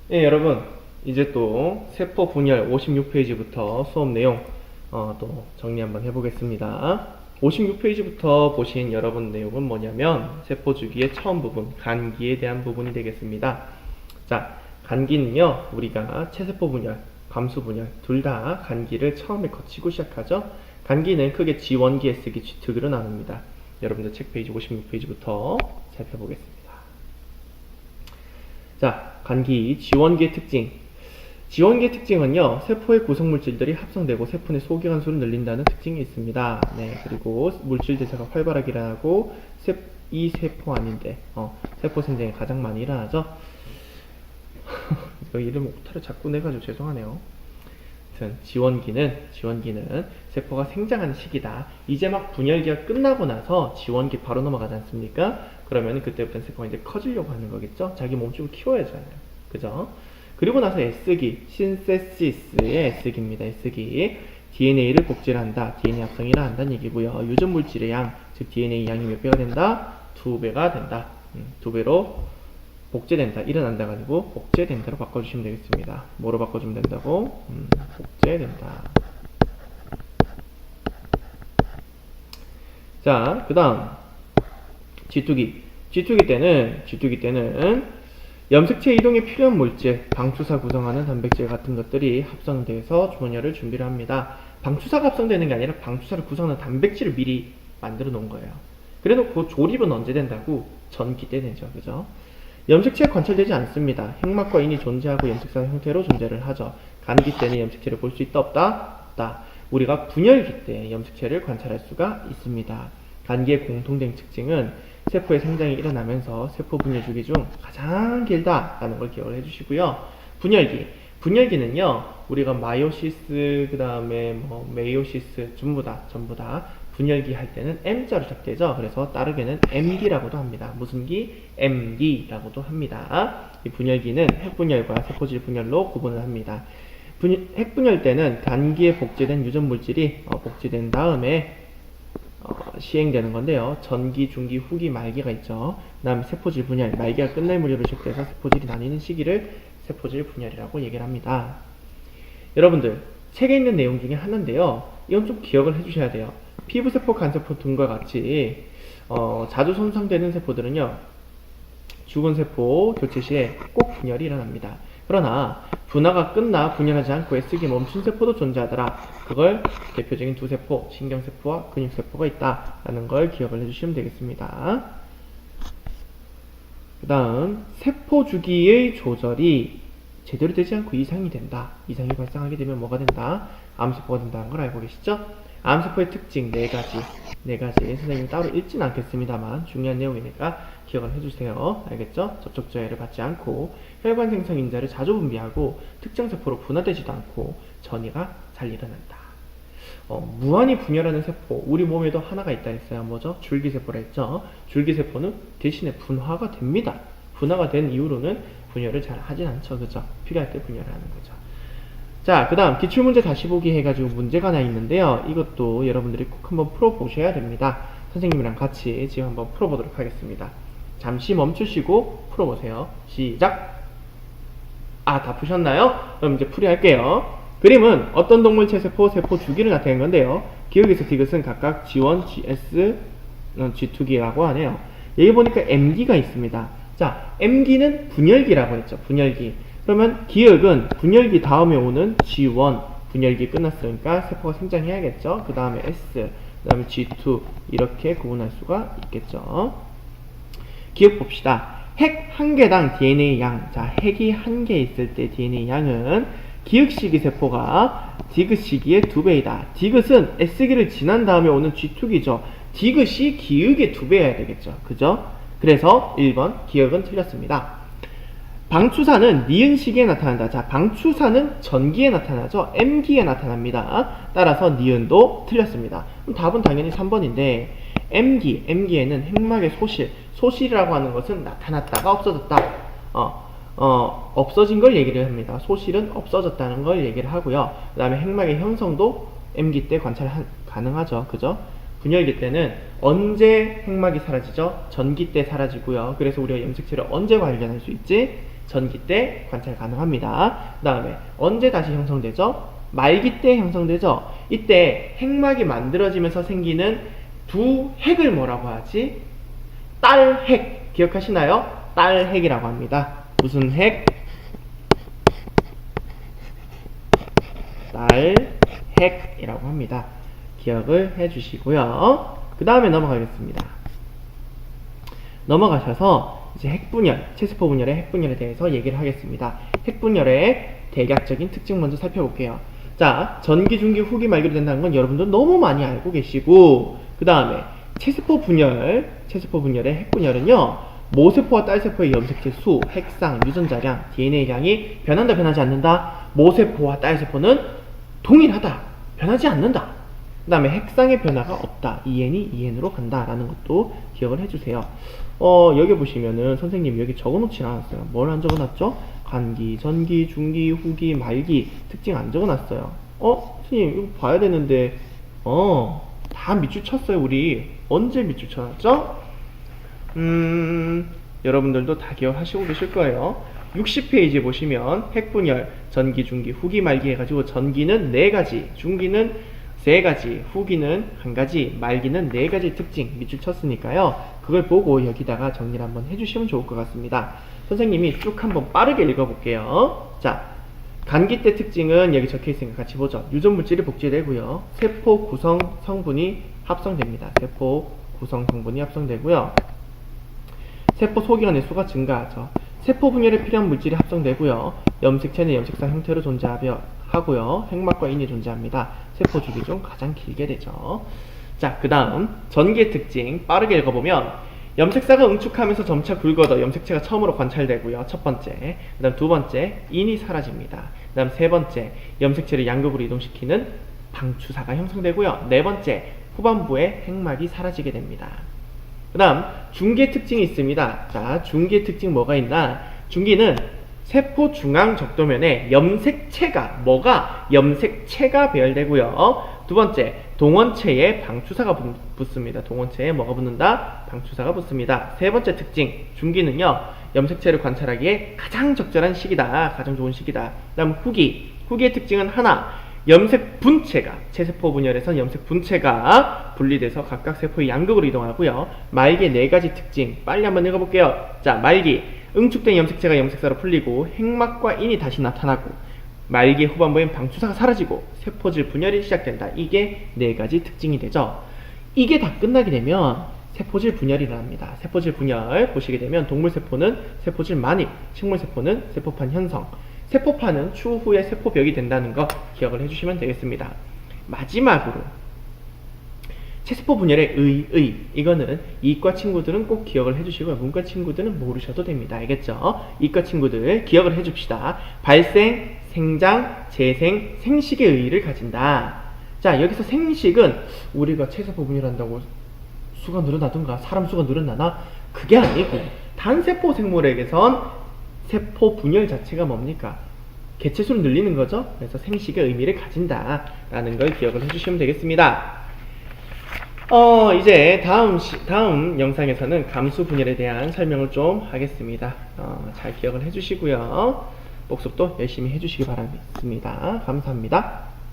네, 여러분, 이제 또 세포 분열 56페이지부터 수업 내용 또 정리 한번 해보겠습니다. 56페이지부터 보신 여러분 내용은 뭐냐면 세포 주기의 처음 부분, 간기에 대한 부분이 되겠습니다. 자, 간기는요, 우리가 체세포 분열, 감수 분열 둘 다 간기를 처음에 거치고 시작하죠. 간기는 크게 G1기, S기, G2기로 나눕니다. 여러분들 책 페이지 56페이지부터 살펴보겠습니다. 자, 간기 지원기의 특징. 지원기의 특징은요, 세포의 구성물질들이 합성되고 세포 내 소기관 수를 늘린다는 특징이 있습니다. 네, 그리고 물질 대사가 활발하게 일어나고 이 세포 아닌데 세포 생장이 가장 많이 일어나죠. 이름 오타를 자꾸 내가지고 죄송하네요. 아무튼 지원기는 세포가 생장하는 시기다. 이제 막 분열기가 끝나고 나서 지원기 바로 넘어가지 않습니까? 그러면 그때부터 세포가 이제 커지려고 하는 거겠죠? 자기 몸집을 키워야잖아요. 그죠? 그리고 나서 S기, 신세시스의 S기입니다. S기. DNA를 복제를 한다. DNA 합성이 일어난다는 얘기고요. 유전 물질의 양, 즉 DNA 양이 몇 배가 된다? 2배가 된다. 2배로 복제된다, 일어난다가 아니고 복제된다로 바꿔주시면 되겠습니다. 뭐로 바꿔주면 된다고? 복제된다. 자, 그 다음 G2기 때는 염색체 이동에 필요한 물질, 방추사 구성하는 단백질 같은 것들이 합성돼서 분열을 준비를 합니다. 방추사가 합성되는 게 아니라 방추사를 구성하는 단백질을 미리 만들어 놓은 거예요. 그래 놓고 조립은 언제 된다고? 전기 때 되죠. 그죠? 염색체가 관찰되지 않습니다. 핵막과 인이 존재하고 염색사 형태로 존재를 하죠. 간기 때는 염색체를 볼 수 있다 없다? 없다. 우리가 분열기 때 염색체를 관찰할 수가 있습니다. 간기의 공통된 특징은 세포의 생장이 일어나면서 세포 분열 주기 중 가장 길다라는 걸 기억을 해주시고요. 분열기는요, 우리가 마이오시스, 그 다음에 메이오시스 전부 다 분열기 할 때는 M자로 시작되죠. 그래서 따르게는 M기라고도 합니다. 무슨 기? M기라고도 합니다. 이 분열기는 핵분열과 세포질 분열로 구분을 합니다. 핵분열 때는 간기에 복제된 유전 물질이 복제된 다음에 시행되는 건데요. 전기, 중기, 후기, 말기가 있죠. 그 다음에 세포질 분열, 말기가 끝날 무렵으로 시작돼서 세포질이 나뉘는 시기를 세포질 분열이라고 얘기를 합니다. 여러분들, 책에 있는 내용 중에 하나인데요. 이건 좀 기억을 해주셔야 돼요. 피부세포, 간세포 등과 같이 자주 손상되는 세포들은요, 죽은 세포 교체 시에 꼭 분열이 일어납니다. 그러나 분화가 끝나 분열하지 않고 S기 멈춘 세포도 존재하더라. 그걸 대표적인 두 세포, 신경세포와 근육세포가 있다라는 걸 기억을 해주시면 되겠습니다. 그 다음 세포 주기의 조절이 제대로 되지 않고 이상이 된다. 이상이 발생하게 되면 뭐가 된다? 암세포가 된다는 걸 알고 계시죠? 암세포의 특징 4가지 선생님이 따로 읽지는 않겠습니다만 중요한 내용이니까 기억을 해주세요. 알겠죠? 접촉 저해를 받지 않고 혈관 생성 인자를 자주 분비하고 특정 세포로 분화되지도 않고 전이가 잘 일어난다. 무한히 분열하는 세포, 우리 몸에도 하나가 있다 했어요. 뭐죠? 줄기세포라 했죠. 줄기세포는 대신에 분화가 됩니다. 분화가 된 이후로는 분열을 잘 하진 않죠. 그죠? 필요할 때 분열을 하는 거죠. 자, 그 다음 기출문제 다시 보기 해가지고 문제가 하나 있는데요. 이것도 여러분들이 꼭 한번 풀어보셔야 됩니다. 선생님이랑 같이 지금 한번 풀어보도록 하겠습니다. 잠시 멈추시고 풀어보세요. 시작! 다 푸셨나요? 그럼 이제 풀이할게요. 그림은 어떤 동물 체세포, 세포 주기를 나타낸 건데요. 기억에서 디귿은 각각 G1, GS, G2기라고 하네요. 여기 보니까 M기가 있습니다. 자, M기는 분열기라고 했죠. 분열기. 그러면 기억은 분열기 다음에 오는 G1, 분열기 끝났으니까 세포가 생장해야겠죠. 그 다음에 S, 그 다음에 G2 이렇게 구분할 수가 있겠죠. 기억 봅시다. 핵 한 개당 DNA 양. 자, 핵이 한 개 있을 때 DNA 양은 기억 시기 세포가 디귿 시기의 2배이다. 디귿은 S기를 지난 다음에 오는 G2기죠. 디귿이 기억의 2배여야 되겠죠. 그죠? 그래서 1번 기억은 틀렸습니다. 방추사는 니은 시기에 나타난다. 자, 방추사는 전기에 나타나죠. M기에 나타납니다. 따라서 니은도 틀렸습니다. 그럼 답은 당연히 3번인데 M기에는 핵막의 소실이라고 하는 것은 나타났다가 없어졌다. 없어진 걸 얘기를 합니다. 소실은 없어졌다는 걸 얘기를 하고요. 그 다음에 핵막의 형성도 M기 때 관찰 가능하죠. 그죠? 분열기 때는 언제 핵막이 사라지죠? 전기 때 사라지고요. 그래서 우리가 염색체를 언제 발견할 수 있지? 전기 때 관찰 가능합니다. 그 다음에 언제 다시 형성되죠? 말기 때 형성되죠? 이때 핵막이 만들어지면서 생기는 두 핵을 뭐라고 하지? 딸핵. 기억하시나요? 딸핵이라고 합니다. 무슨 핵? 딸핵이라고 합니다. 기억을 해주시고요. 그 다음에 넘어가겠습니다. 넘어가셔서 이제 핵분열, 체세포 분열의 핵분열에 대해서 얘기를 하겠습니다. 핵분열의 대략적인 특징 먼저 살펴볼게요. 자, 전기, 중기, 후기, 말기로 된다는 건 여러분들 너무 많이 알고 계시고, 그 다음에 체세포 분열의 핵분열은요, 모세포와 딸세포의 염색체 수, 핵상, 유전자량, DNA량이 변한다, 변하지 않는다. 모세포와 딸세포는 동일하다, 변하지 않는다. 그 다음에 핵상의 변화가 없다. EN이 EN으로 간다 라는 것도 기억을 해주세요. 여기 보시면은 선생님 여기 적어놓지 않았어요. 뭘 안 적어놨죠? 간기, 전기, 중기, 후기, 말기 특징 안 적어놨어요. 선생님 이거 봐야 되는데 다 밑줄 쳤어요. 우리 언제 밑줄 쳐놨죠? 여러분들도 다 기억하시고 계실 거예요. 60페이지 보시면 핵분열, 전기, 중기, 후기, 말기 해가지고 전기는 4가지, 중기는 3가지, 후기는 1가지, 말기는 4가지 특징 밑줄 쳤으니까요. 그걸 보고 여기다가 정리를 한번 해주시면 좋을 것 같습니다. 선생님이 쭉 한번 빠르게 읽어볼게요. 자, 간기 때 특징은 여기 적혀있으니까 같이 보죠. 유전물질이 복제되고요. 세포 구성 성분이 합성됩니다. 세포 구성 성분이 합성되고요. 세포 소기관의 수가 증가하죠. 세포 분열에 필요한 물질이 합성되고요. 염색체는 염색사 형태로 존재하고요. 핵막과 인이 존재합니다. 세포 주기 중 가장 길게 되죠. 자, 그 다음 전기의 특징 빠르게 읽어보면 염색사가 응축하면서 점차 굵어져 염색체가 처음으로 관찰되고요. 첫 번째. 그 다음 두 번째, 인이 사라집니다. 그 다음 세 번째, 염색체를 양극으로 이동시키는 방추사가 형성되고요. 네 번째, 후반부에 핵막이 사라지게 됩니다. 그 다음 중기의 특징이 있습니다. 자, 중기의 특징 뭐가 있나? 중기는 세포 중앙 적도면에 염색체가 배열되고요. 두 번째, 동원체에 방추사가 붙습니다. 동원체에 뭐가 붙는다? 방추사가 붙습니다. 세 번째 특징, 중기는요, 염색체를 관찰하기에 가장 적절한 시기다. 가장 좋은 시기다. 그 다음 후기의 특징은 하나, 염색 분체가, 체세포 분열에선 염색 분체가 분리돼서 각각 세포의 양극으로 이동하고요. 말기의 4가지 특징, 빨리 한번 읽어볼게요. 자, 말기, 응축된 염색체가 염색사로 풀리고 핵막과 인이 다시 나타나고, 말기의 후반부엔 방추사가 사라지고 세포질 분열이 시작된다. 이게 4가지 특징이 되죠. 이게 다 끝나게 되면 세포질 분열이 일어납니다. 세포질 분열 보시게 되면 동물세포는 세포질 만입, 식물세포는 세포판 형성, 세포판은 추후에 세포벽이 된다는 거 기억을 해주시면 되겠습니다. 마지막으로 체세포 분열의 이거는 이과 친구들은 꼭 기억을 해주시고요. 문과 친구들은 모르셔도 됩니다. 알겠죠? 이과 친구들 기억을 해줍시다. 발생, 생장, 재생, 생식의 의의를 가진다. 자, 여기서 생식은 우리가 체세포 분열한다고 수가 늘어나든가 사람 수가 늘어나나? 그게 아니고 단세포 생물에게선 세포 분열 자체가 뭡니까? 개체수를 늘리는 거죠. 그래서 생식의 의미를 가진다라는 걸 기억을 해주시면 되겠습니다. 이제 다음 영상에서는 감수 분열에 대한 설명을 좀 하겠습니다. 잘 기억을 해주시고요. 복습도 열심히 해주시기 바랍니다. 감사합니다.